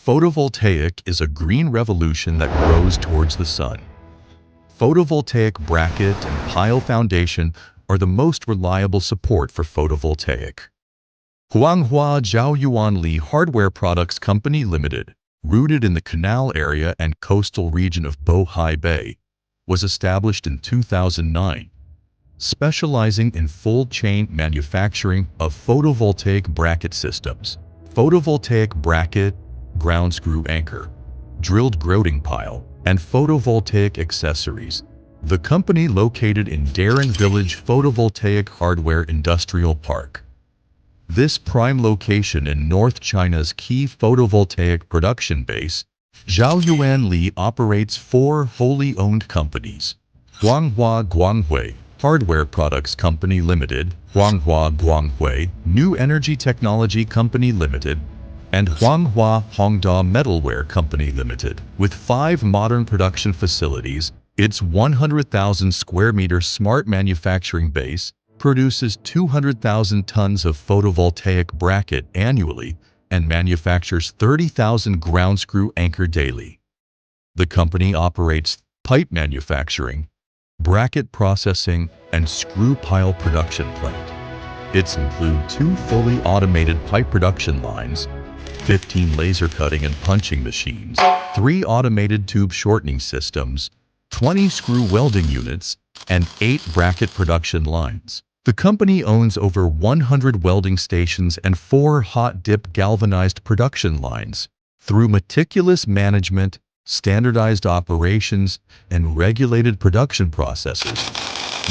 Photovoltaic is a green revolution that grows towards the sun. Photovoltaic bracket and pile foundation are the most reliable support for photovoltaic. Huanghua Chen-Zhaoyuanli Hardware Products Company Limited, rooted in the canal area and coastal region of Bohai Bay, was established in 2009, specializing in full-chain manufacturing of photovoltaic bracket systems, photovoltaic bracket, ground screw anchor, drilled grouting pile, and photovoltaic accessories. The company located in Darren Village Photovoltaic Hardware Industrial Park. This prime location in North China's key photovoltaic production base, Chen-Zhaoyuanli operates 4 wholly owned companies: Huanghua Guanghui Hardware Products Company Limited, Huanghua Guanghui New Energy Technology Company Limited, and Huanghua Hongda Metalware Company Limited. With 5 modern production facilities, its 100,000 square meter smart manufacturing base produces 200,000 tons of photovoltaic bracket annually and manufactures 30,000 ground screw anchor daily. The company operates pipe manufacturing, bracket processing, and screw pile production plant. Its include 2 fully automated pipe production lines, 15 laser cutting and punching machines, 3 automated tube shortening systems, 20 screw welding units, and 8 bracket production lines. The company owns over 100 welding stations and 4 hot dip galvanized production lines. Through meticulous management, standardized operations, and regulated production processes,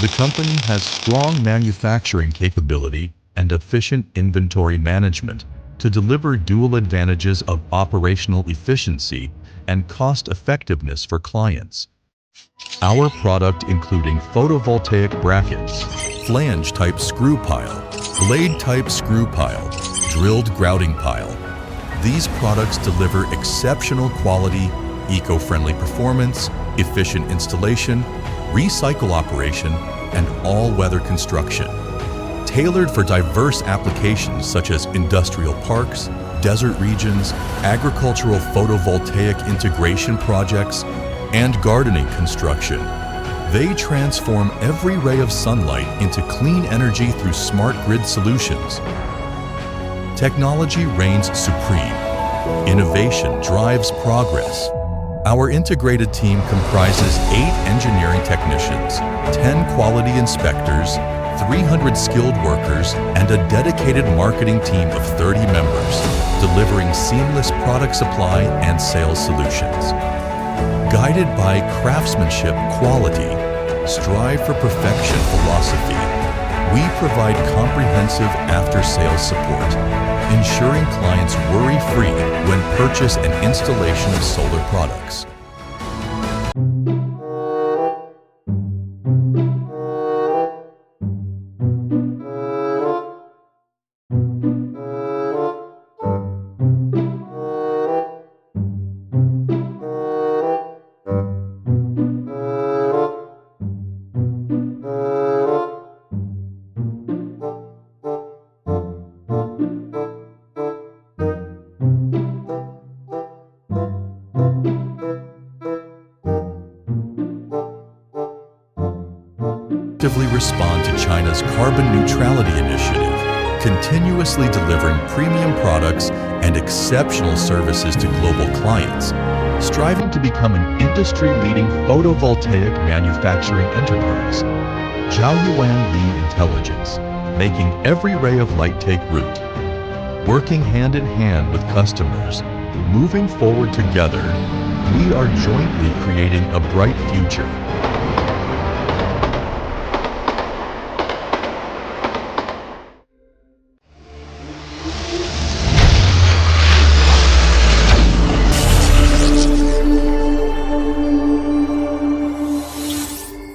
the company has strong manufacturing capability and efficient inventory management to deliver dual advantages of operational efficiency and cost-effectiveness for clients. Our product including photovoltaic brackets, flange-type screw pile, blade-type screw pile, drilled grouting pile. These products deliver exceptional quality, eco-friendly performance, efficient installation, recycle operation, and all-weather construction. Tailored for diverse applications such as industrial parks, desert regions, agricultural photovoltaic integration projects, and gardening construction. They transform every ray of sunlight into clean energy through smart grid solutions. Technology reigns supreme. Innovation drives progress. Our integrated team comprises 8 engineering technicians, 10 quality inspectors, 300 skilled workers, and a dedicated marketing team of 30 members, delivering seamless product supply and sales solutions. Guided by craftsmanship quality, strive for perfection philosophy, we provide comprehensive after-sales support, ensuring clients worry-free when purchase and installation of solar products. Actively respond to China's carbon neutrality initiative, continuously delivering premium products and exceptional services to global clients, striving to become an industry-leading photovoltaic manufacturing enterprise. Chen-Zhaoyuanli Intelligence, making every ray of light take root. Working hand in hand with customers, moving forward together, we are jointly creating a bright future.